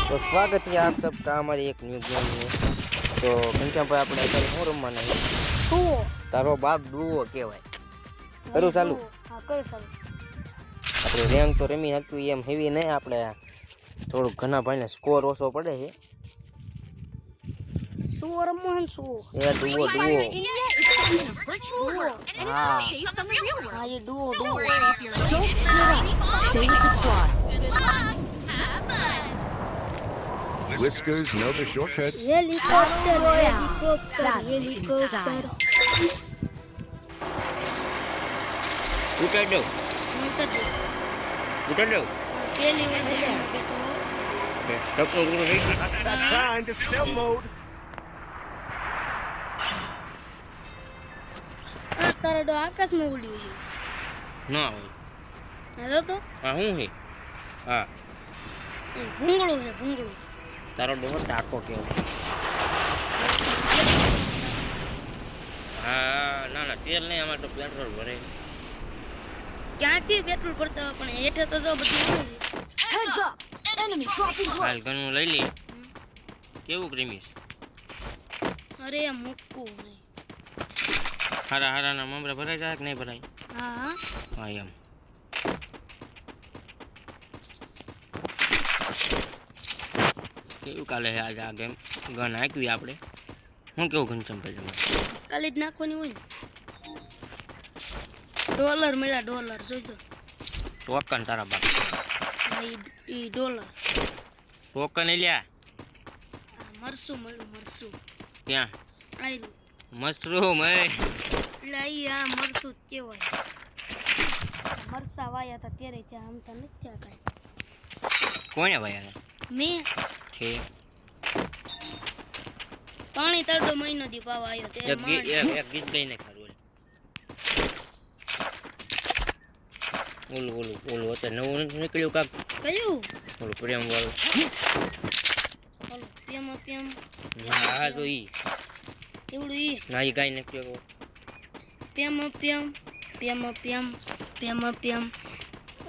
तो स्वागत है आप सबका हमारी एक न्यू गेम में। तो घनश्याम भाई આપણે અત્યારે શું રમવાના છે? ડુઓ. તારો બાપ ડુઓ કહેવાય. કરું ચાલુ? હા કર ચાલુ. આપણે રેન્ક તો રમી હકવી એમ હેવી નહીં, આપણે થોડુંક ઘણા ભાઈને સ્કોર ઓછો પડે છે. સુઓ રમવાનું સુઓ. એ ડુઓ ડુઓ. હા હા એ ડુઓ ડુઓ. Don't split up. Stay with the squad. Whiskers know the shortcuts. Helicopter helicopter. ઉતાર દો ઉતાર દો. પેલી વાર બેઠો. ટપનું પૂરું થઈ ગયું. Assigned to stealth mode. આ તારો ડો આકાશમાં ઉડ્યો છે. ના હોય હા તો આ શું છે? હા ભૂંગળું છે ભૂંગળું. તારો ડોહો ટાકો કહેવાય. હા ના ના તેલ નહીં, અમારે તો પેટ્રોલ ભરે. ક્યાંથી પેટ્રોલ પડતા હોય પણ હેઠે તો જો બધું Heads up. Enemy dropping હાલ close. ઘણું લઈ લઈએ. કેવું ક્રીમીસ? અરે મૂકવું નહીં. હારા હારાના મમરા ભરાઈ જાય કે નહીં ભરાય? હા હા એમ. કેવું કાલે છે આજે આ ગેમ? ગન હાંકવી આપણે. હું કેવું ઘનશ્યામ ભાઈ તમારે? કાલે જ નાખવાની હોય ને. ડોલર મળ્યા ડોલર જોજો. ટોકન તારા બાપ. હા ઈ ડોલર. ટોકન એ લ્યા. મરસું મળ્યું મરસું. ક્યાં? આયલું મશરૂમ એ. એટલે ઈ આ મરસું જ કહેવાય. મરસા વાયા હતા ત્યારે ત્યાં આમ તો નથી થયા કાંઈ. કોને ભાઈ આવે મેં છે? પાણી તરડો મહિનો દી પાવા આવ્યો ત્યારે એક માંડ. એક ગીત લઈને ખારું. ઓલું ઓલું ઓલું અત્યારે નવું નથી નીકળ્યું કાક? કયું ઓલું પ્રેમ વાળું. ઓલું પેમ પેમ હા તો ઈ એવડું ઈ ના ઈ ગાય નથી. પેમ પેમ પેમ પેમ પેમ પેમ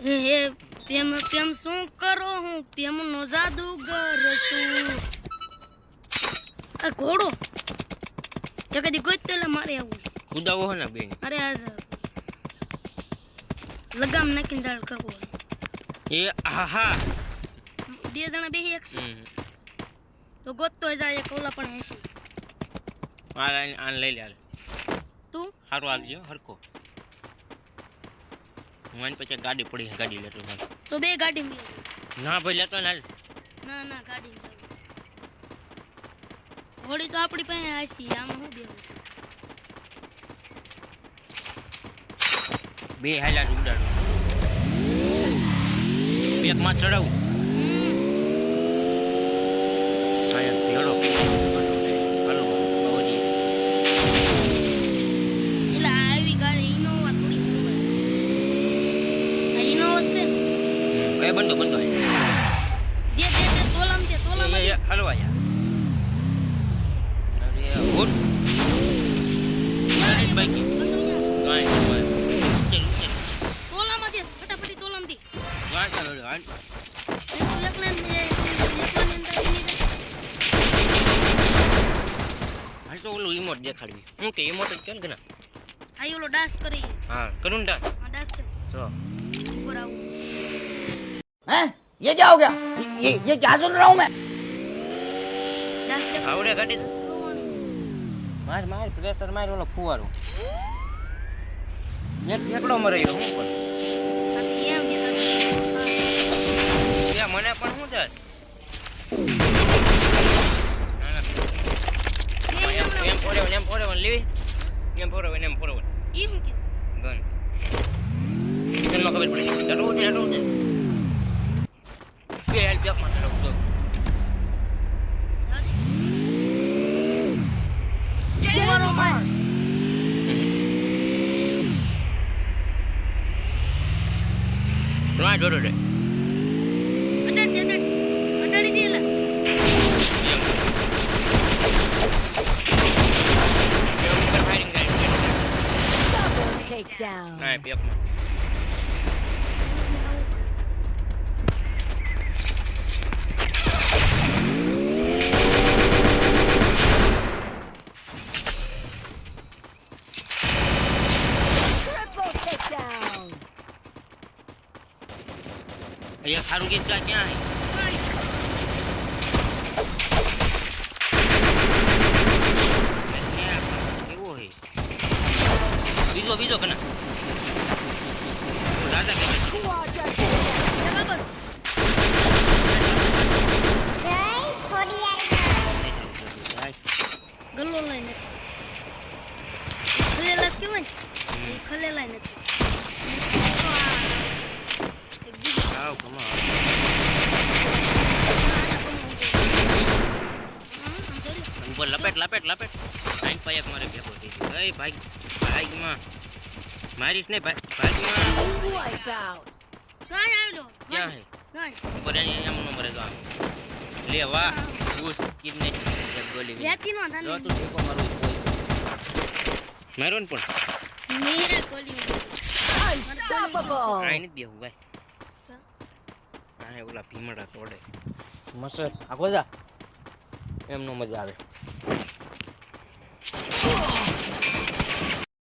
હે પેમ પેમ શું કરો હું પેમનો જાદુગર છું. આ ઘોડો જગદી ગોતેલા મારે આવું. કુદાવો હે ને બેન. અરે આજ લગામ નાખીને જાળ કરવો. એ આહા. બે જણા બેહી એકસો હમ તો ગોતતો જાય એક ઓલા પણ હશે. આ લાઈન આન લઈ લે હાલ. તું સારું આવજો હરકો. હું આની પછી ગાડી પડી છે, ગાડી લેતો હાલ. તો બે ગાડી મેં ના ભાઈ લેતો ને હાલ. ના ના ગાડી જાવ. ઘોડી તો આપણી પાસે આસી આમાં હું બેહું. બે હાલ્યા ઉડાડું. બેક માં ચડાવું. આયા ભેડો. હાલો બાવજી. એટલે આવી ગાડી ઇનોવા થોડી હલવાય. આ ઇનોવા છે ને? કઈ બંધો બંધો દે તોલામ દે એ હાલો આયા. અરે હોટ બાઈક કાઈ ચાલ ચાલ. તોલામાં દે ફટાફટી તોલામ દે. વાહ ચાલો હાલ. તું એકલા ને અંદર હાલ તો ઓલું ઈમોટ દેખાડવી. હું કે ઈમોટ જ કેમ કે ના? આ ઓલો ડાન્સ કરી. હા કરું ને આ ડાન્સ કરી તો ઉપર આવું. हैं? ये क्या हो गया? ये क्या सुन रहा हूँ मैं? ડાન્સ કર. આવડે ગાડી માર માર પ્રેશર માર ઓલો ફુવારો. એક ઠેકડો મરાયો હું પણ. આ કેમ કે એ મને પણ શું છે? એમ ફોડે લેવી. એમ ફોડે ઈ હું કે ગન. તને ખબર પડી ચાલો દે બે હેલ્પ એક માં ચાલો તો ફુવારો માર. રાઈટ ડોડો દે. અડાડી દે લા. Take down. ના પેક માં. અંકિત કા ક્યાં હે કેવો હે બીજો કના રાજા કે જગા ગલ્લો લઈ નથી ખલેલા કેવાય ને એ ખલેલા નથી એક બીજો આવ કમા ઉપર લપેટ ટાઈમ પાયક મારે ભેગો થઈ ગયો એ ભાગમાં મારીશ ને ભાગમાં Wipe out. કાઈ આવ્યો ક્યાં હે કાઈ ઉપર એમ નંબર જો લે વાહ બૂસ કિડને એક ગોલી વેકી નો જો થાને તું ઠેકો મારું મારો ને પણ મેરે ગોલી Unstoppable. આઈ નથી બેહું ભાઈ આ ઓલા ભીમડા તોડે મસ્ત આખો જા એમ નો મજા આવે